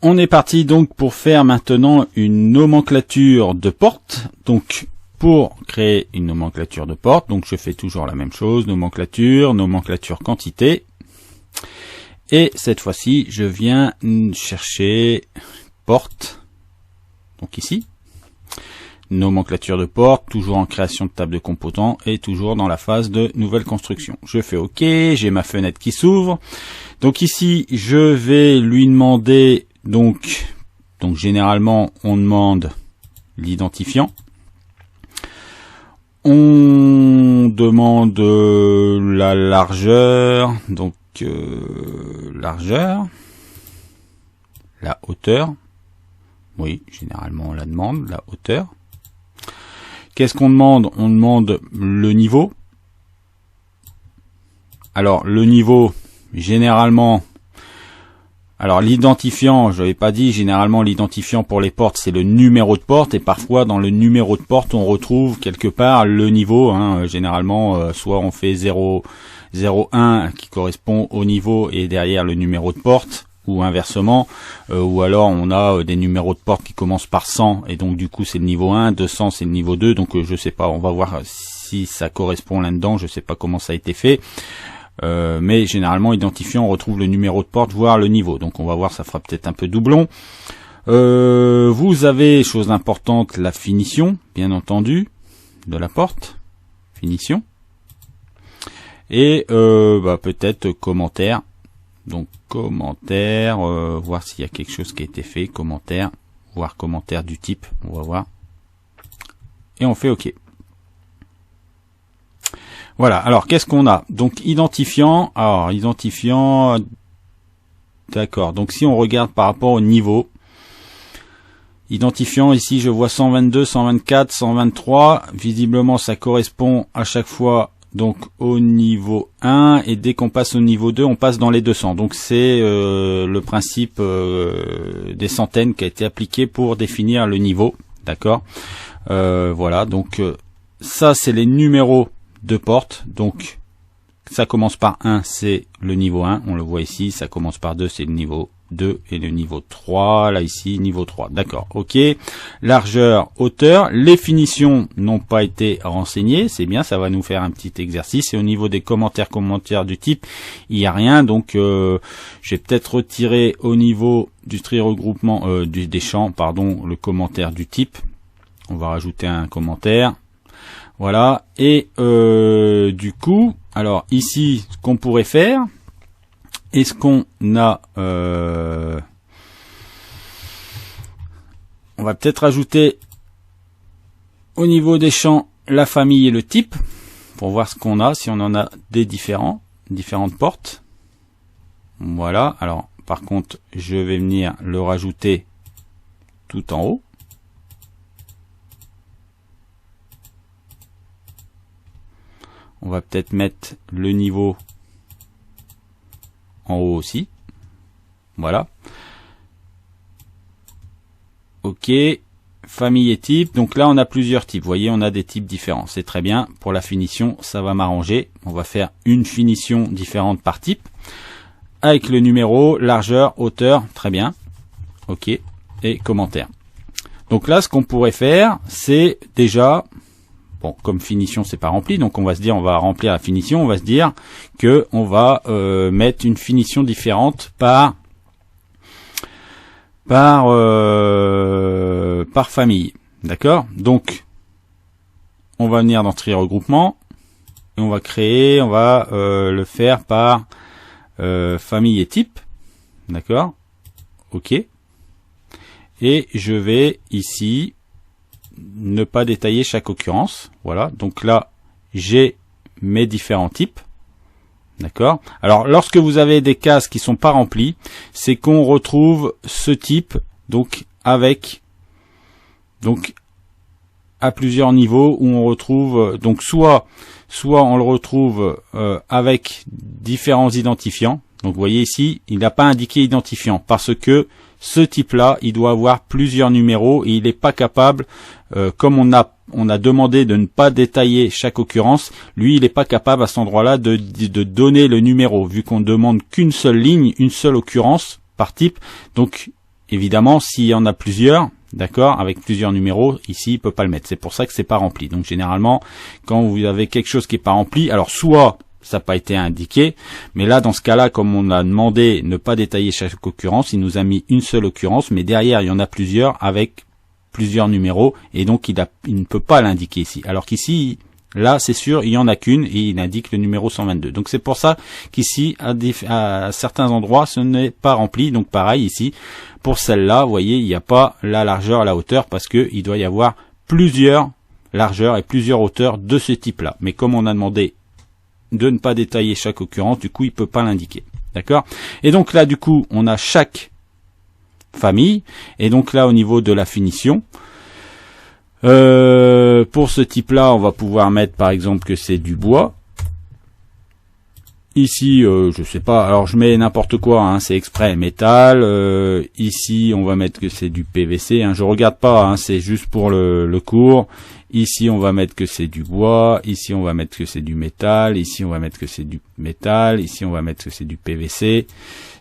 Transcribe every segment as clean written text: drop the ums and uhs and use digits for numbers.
On est parti donc pour faire maintenant une nomenclature de porte. Donc pour créer une nomenclature de porte, donc je fais toujours la même chose, nomenclature quantité. Et cette fois-ci, je viens chercher porte, donc ici. Nomenclature de porte, toujours en création de table de composants et toujours dans la phase de nouvelle construction. Je fais OK, j'ai ma fenêtre qui s'ouvre. Donc ici, je vais lui demander, donc généralement, on demande l'identifiant. On demande la largeur, donc largeur, la hauteur. Oui, généralement on la demande, la hauteur. Qu'est-ce qu'on demande? On demande le niveau. Alors le niveau, généralement, alors l'identifiant, je n'avais pas dit, généralement l'identifiant pour les portes c'est le numéro de porte, et parfois dans le numéro de porte on retrouve quelque part le niveau, généralement soit on fait 0,1 qui correspond au niveau et derrière le numéro de porte, ou inversement, ou alors on a des numéros de porte qui commencent par 100 et donc du coup c'est le niveau 1, 200 c'est le niveau 2, donc je sais pas, on va voir si ça correspond là-dedans, je sais pas comment ça a été fait. Mais généralement identifiant on retrouve le numéro de porte voire le niveau, donc on va voir, ça fera peut-être un peu doublon. Vous avez, chose importante, la finition bien entendu de la porte, finition, et peut-être commentaire, donc commentaire, voir s'il y a quelque chose qui a été fait, commentaire, voir commentaire du type, on va voir, et on fait OK. Voilà, alors qu'est-ce qu'on a? Donc identifiant, alors identifiant, d'accord, donc si on regarde par rapport au niveau, identifiant ici je vois 122, 124, 123, visiblement ça correspond à chaque fois donc au niveau 1, et dès qu'on passe au niveau 2 on passe dans les 200, donc c'est le principe des centaines qui a été appliqué pour définir le niveau, d'accord. Voilà, donc ça c'est les numéros de porte, donc ça commence par 1, c'est le niveau 1, on le voit ici, ça commence par 2, c'est le niveau 2, et le niveau 3, là ici, niveau 3, d'accord, OK. Largeur, hauteur, les finitions n'ont pas été renseignées, c'est bien, ça va nous faire un petit exercice, et au niveau des commentaires du type, il n'y a rien, donc je vais peut-être retirer au niveau du tri regroupement, des champs, pardon, le commentaire du type, on va rajouter un commentaire. Voilà, et du coup, alors ici, ce qu'on pourrait faire, est-ce qu'on a... on va peut-être ajouter au niveau des champs la famille et le type, pour voir ce qu'on a, si on en a des différentes portes. Voilà, alors par contre, je vais venir le rajouter tout en haut. On va peut-être mettre le niveau en haut aussi. Voilà. OK. Famille et type. Donc là, on a plusieurs types. Vous voyez, on a des types différents. C'est très bien. Pour la finition, ça va m'arranger. On va faire une finition différente par type. Avec le numéro, largeur, hauteur. Très bien. OK. Et commentaire. Donc là, ce qu'on pourrait faire, c'est déjà... Bon, comme finition c'est pas rempli, donc on va se dire, on va remplir la finition, on va se dire que on va mettre une finition différente par famille, d'accord. Donc on va venir dans tri regroupement et on va créer, on va le faire par famille et type, d'accord. OK, et je vais ici ne pas détailler chaque occurrence. Voilà, donc là j'ai mes différents types, d'accord. Alors lorsque vous avez des cases qui sont pas remplies, c'est qu'on retrouve ce type donc avec à plusieurs niveaux, où on retrouve donc soit on le retrouve avec différents identifiants. Donc vous voyez ici, il n'a pas indiqué identifiant parce que ce type-là, il doit avoir plusieurs numéros et il n'est pas capable, comme on a demandé de ne pas détailler chaque occurrence, lui il n'est pas capable à cet endroit-là de donner le numéro, vu qu'on demande qu'une seule ligne, une seule occurrence par type. Donc évidemment, s'il y en a plusieurs, d'accord, avec plusieurs numéros, ici, il peut pas le mettre. C'est pour ça que c'est pas rempli. Donc, généralement, quand vous avez quelque chose qui est pas rempli, alors soit ça n'a pas été indiqué, mais là, dans ce cas-là, comme on a demandé ne pas détailler chaque occurrence, il nous a mis une seule occurrence, mais derrière, il y en a plusieurs avec plusieurs numéros, et donc il ne peut pas l'indiquer ici. Alors qu'ici, là, c'est sûr, il y en a qu'une, et il indique le numéro 122. Donc c'est pour ça qu'ici, à certains endroits, ce n'est pas rempli. Donc pareil, ici, pour celle-là, vous voyez, il n'y a pas la largeur, la hauteur, parce que il doit y avoir plusieurs largeurs et plusieurs hauteurs de ce type-là. Mais comme on a demandé de ne pas détailler chaque occurrence, du coup, il peut pas l'indiquer. D'accord? Et donc là, du coup, on a chaque famille. Et donc là, au niveau de la finition, pour ce type-là, on va pouvoir mettre, par exemple, que c'est du bois. Ici, je sais pas, alors je mets n'importe quoi, hein, c'est exprès, métal. Ici, on va mettre que c'est du PVC. Hein, je regarde pas, hein, c'est juste pour le cours. Ici, on va mettre que c'est du bois. Ici, on va mettre que c'est du métal. Ici, on va mettre que c'est du métal. Ici, on va mettre que c'est du PVC.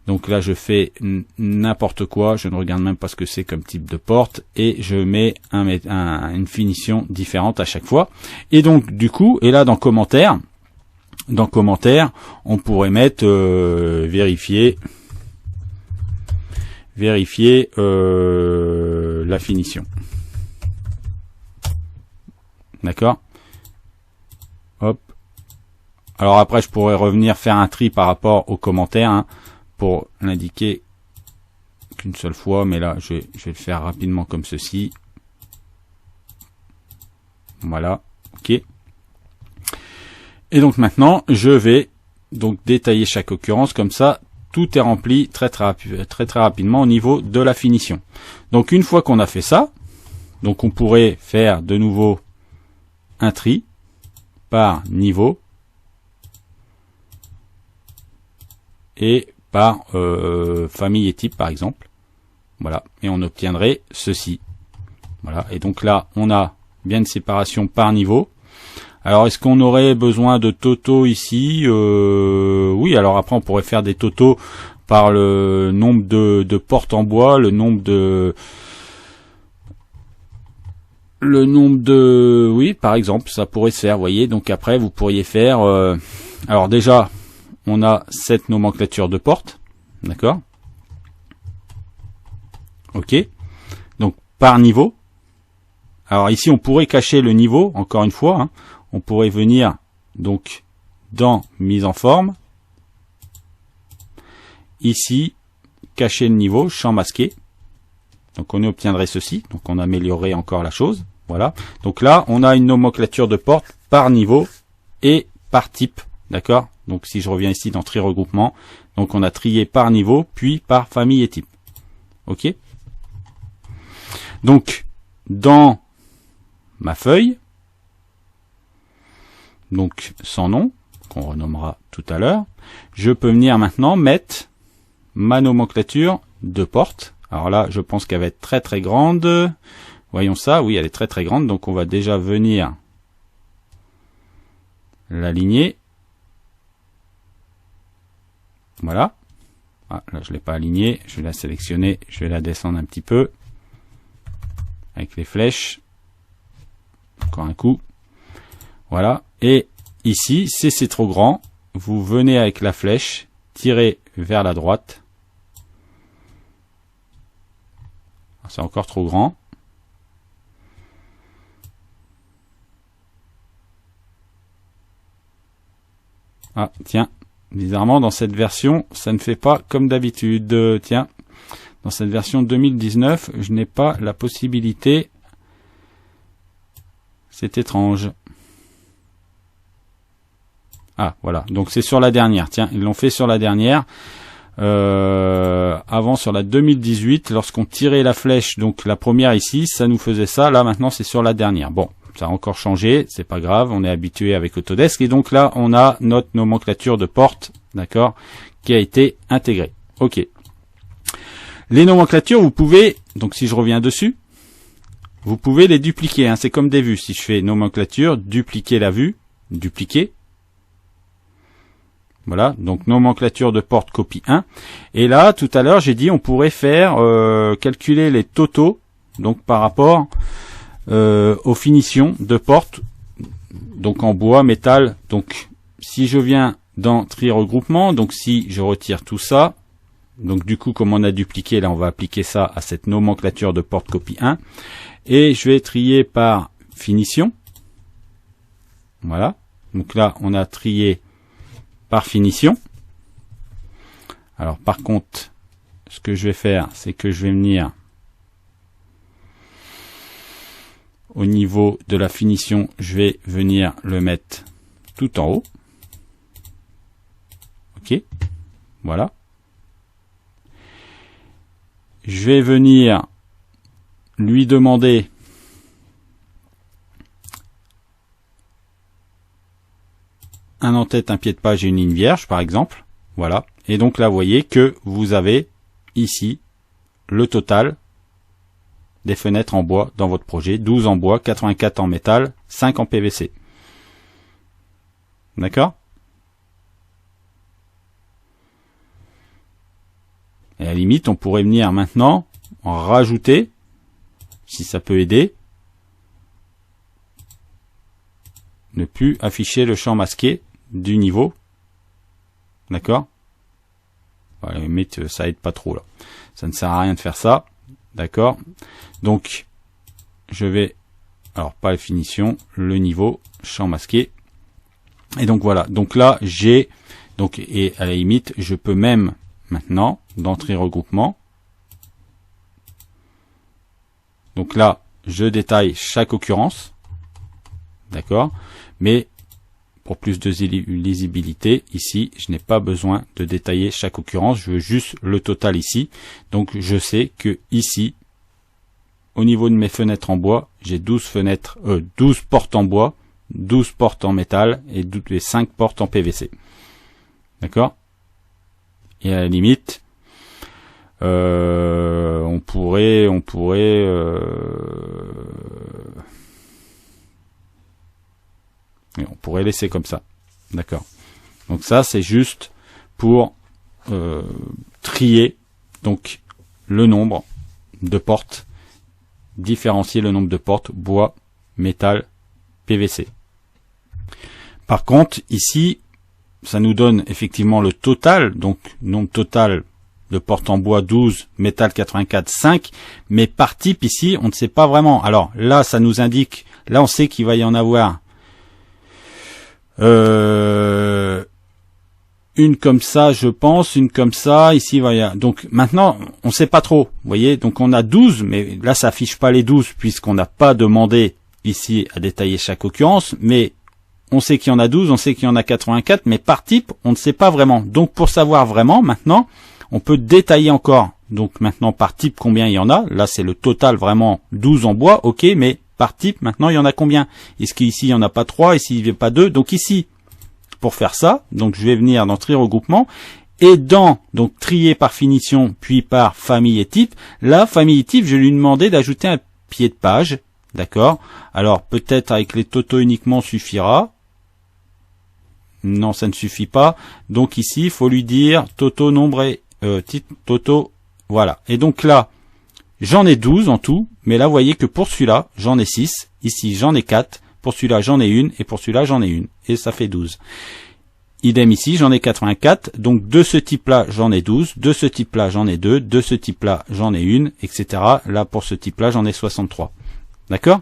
Donc là, je fais n'importe quoi. Je ne regarde même pas ce que c'est comme type de porte. Et je mets une finition différente à chaque fois. Et donc, du coup, et là, dans commentaires, on pourrait mettre vérifier la finition. D'accord? Hop. Alors après, je pourrais revenir faire un tri par rapport aux commentaires, hein, pour l'indiquer qu'une seule fois, mais là, je vais le faire rapidement comme ceci. Voilà. Ok. Et donc maintenant, je vais donc détailler chaque occurrence, comme ça, tout est rempli très rapidement au niveau de la finition. Donc une fois qu'on a fait ça, donc on pourrait faire de nouveau un tri par niveau et par famille et type par exemple. Voilà, et on obtiendrait ceci. Voilà, et donc là on a bien une séparation par niveau. Alors est-ce qu'on aurait besoin de totaux ici? Oui, alors après on pourrait faire des totaux par le nombre de portes en bois, le nombre de oui, par exemple, ça pourrait se faire, vous voyez. Donc après, vous pourriez faire, alors déjà, on a cette nomenclature de portes, d'accord? Ok. Donc par niveau. Alors ici, on pourrait cacher le niveau, encore une fois. Hein. On pourrait venir donc dans mise en forme. Ici, cacher le niveau, champ masqué. Donc on obtiendrait ceci. Donc on améliorerait encore la chose. Voilà. Donc là, on a une nomenclature de portes par niveau et par type. D'accord? Donc si je reviens ici dans tri regroupement, donc on a trié par niveau, puis par famille et type. Ok? Donc, dans ma feuille, donc sans nom, qu'on renommera tout à l'heure, je peux venir maintenant mettre ma nomenclature de portes. Alors là, je pense qu'elle va être très très grande. Voyons ça, oui, elle est très très grande, donc on va déjà venir l'aligner. Voilà. Ah, là, je ne l'ai pas alignée, je vais la sélectionner, je vais la descendre un petit peu avec les flèches. Encore un coup. Voilà. Et ici, si c'est trop grand, vous venez avec la flèche, tirez vers la droite. C'est encore trop grand. Ah, tiens, bizarrement, dans cette version, ça ne fait pas comme d'habitude. Tiens, dans cette version 2019, je n'ai pas la possibilité. C'est étrange. Ah, voilà. Donc, c'est sur la dernière. Tiens, ils l'ont fait sur la dernière. Avant, sur la 2018, lorsqu'on tirait la flèche, donc la première ici, ça nous faisait ça. Là, maintenant, c'est sur la dernière. Bon. Ça a encore changé, c'est pas grave, on est habitué avec Autodesk. Et donc là, on a notre nomenclature de porte, d'accord, qui a été intégrée. Ok. Les nomenclatures, vous pouvez, donc si je reviens dessus, vous pouvez les dupliquer. Hein, c'est comme des vues. Si je fais nomenclature, dupliquer la vue, dupliquer. Voilà, donc nomenclature de porte copie 1. Et là, tout à l'heure, j'ai dit on pourrait faire calculer les totaux, donc par rapport aux finitions de porte, donc en bois, métal. Donc si je viens dans tri regroupement, donc si je retire tout ça, donc du coup comme on a dupliqué, là on va appliquer ça à cette nomenclature de porte copie 1. Et je vais trier par finition. Voilà, donc là on a trié par finition. Alors par contre, ce que je vais faire, c'est que je vais venir au niveau de la finition, je vais venir le mettre tout en haut. Ok, voilà. Je vais venir lui demander un en-tête, un pied de page et une ligne vierge, par exemple. Voilà. Et donc là, vous voyez que vous avez ici le total des fenêtres en bois dans votre projet. 12 en bois, 84 en métal, 5 en PVC. D'accord? Et à la limite, on pourrait venir maintenant en rajouter, si ça peut aider. Ne plus afficher le champ masqué du niveau. D'accord? À la limite, ça aide pas trop là. Ça ne sert à rien de faire ça. D'accord? Donc, je vais, alors pas la finition, le niveau, champ masqué. Et donc voilà. Donc là, j'ai, donc, et à la limite, je peux même maintenant, dans tri regroupement. Donc là, je détaille chaque occurrence. D'accord? Mais pour plus de lisibilité, ici, je n'ai pas besoin de détailler chaque occurrence. Je veux juste le total ici. Donc, je sais que ici, au niveau de mes fenêtres en bois, j'ai 12 portes en bois, 12 portes en métal et 5 portes en PVC. D'accord? Et à la limite, on pourrait laisser comme ça. D'accord. Donc ça, c'est juste pour trier donc le nombre de portes, différencier le nombre de portes bois, métal, PVC. Par contre, ici, ça nous donne effectivement le total, donc nombre total de portes en bois 12, métal 84, 5, mais par type ici, on ne sait pas vraiment. Alors là, ça nous indique, là on sait qu'il va y en avoir une comme ça, je pense, une comme ça, ici, voilà. Donc maintenant, on sait pas trop, vous voyez, donc on a 12, mais là ça affiche pas les 12, puisqu'on n'a pas demandé ici à détailler chaque occurrence, mais on sait qu'il y en a 12, on sait qu'il y en a 84, mais par type, on ne sait pas vraiment. Donc pour savoir vraiment, maintenant, on peut détailler encore. Donc maintenant, par type, combien il y en a. Là, c'est le total vraiment 12 en bois, ok, mais par type, maintenant, il y en a combien? Est-ce qu'ici, il n'y en a pas 3, ici, il n'y a pas 2? Donc ici, pour faire ça, donc je vais venir dans tri regroupement, et dans, donc trier par finition, puis par famille et type. Là, famille et type, je vais lui demander d'ajouter un pied de page. D'accord? Alors, peut-être avec les totaux uniquement suffira. Non, ça ne suffit pas. Donc ici, il faut lui dire totaux nombre et totaux. Voilà. Et donc là, j'en ai 12 en tout. Mais là, vous voyez que pour celui-là, j'en ai 6. Ici, j'en ai 4. Pour celui-là, j'en ai une. Et pour celui-là, j'en ai une. Et ça fait 12. Idem ici, j'en ai 84. Donc de ce type-là, j'en ai 12. De ce type-là, j'en ai 2. De ce type-là, j'en ai une, etc. Là, pour ce type-là, j'en ai 63. D'accord?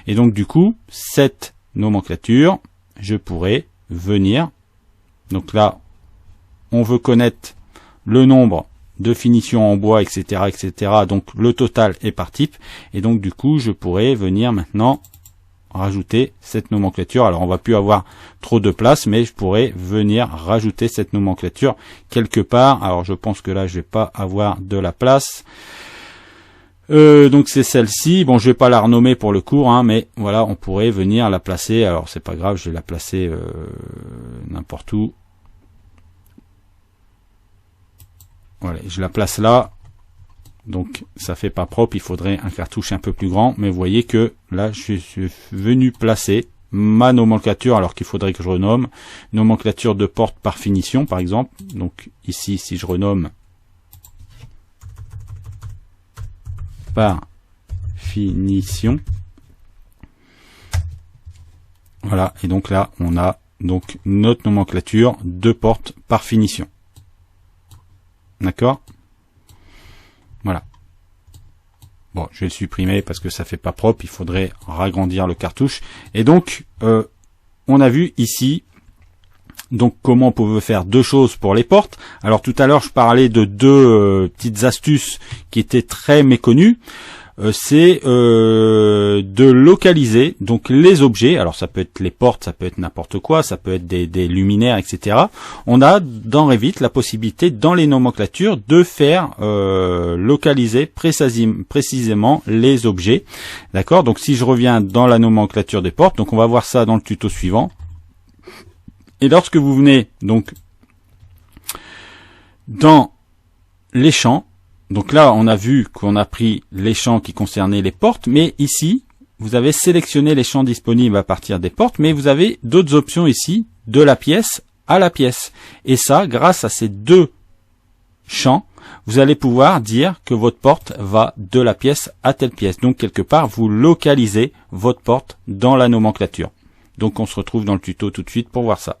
Et donc du coup, cette nomenclature, je pourrais venir, donc là, on veut connaître le nombre de finitions en bois, etc., etc., donc le total est par type, et donc du coup, je pourrais venir maintenant rajouter cette nomenclature. Alors, on va plus avoir trop de place, mais je pourrais venir rajouter cette nomenclature quelque part. Alors, je pense que là, je vais pas avoir de la place. Donc c'est celle-ci. Bon, je vais pas la renommer pour le cours, hein, mais voilà, on pourrait venir la placer. Alors c'est pas grave, je vais la placer n'importe où. Voilà, je la place là. Donc ça fait pas propre. Il faudrait un cartouche un peu plus grand, mais vous voyez que là, je suis venu placer ma nomenclature, alors qu'il faudrait que je renomme nomenclature de porte par finition, par exemple. Donc ici, si je renomme par finition, voilà, et donc là on a donc notre nomenclature de porte par finition. D'accord? Voilà. Bon, je vais le supprimer parce que ça fait pas propre, il faudrait ragrandir le cartouche. Et donc on a vu ici donc comment on pouvait faire deux choses pour les portes. Alors tout à l'heure je parlais de deux petites astuces qui étaient très méconnues. C'est de localiser donc les objets. Alors ça peut être les portes, ça peut être n'importe quoi, ça peut être des luminaires, etc. On a dans Revit la possibilité dans les nomenclatures de faire localiser précisément les objets. D'accord. Donc si je reviens dans la nomenclature des portes, donc on va voir ça dans le tuto suivant. Et lorsque vous venez donc dans les champs, donc là, on a vu qu'on a pris les champs qui concernaient les portes, mais ici, vous avez sélectionné les champs disponibles à partir des portes, mais vous avez d'autres options ici, de la pièce à la pièce. Et ça, grâce à ces deux champs, vous allez pouvoir dire que votre porte va de la pièce à telle pièce. Donc, quelque part, vous localisez votre porte dans la nomenclature. Donc, on se retrouve dans le tuto tout de suite pour voir ça.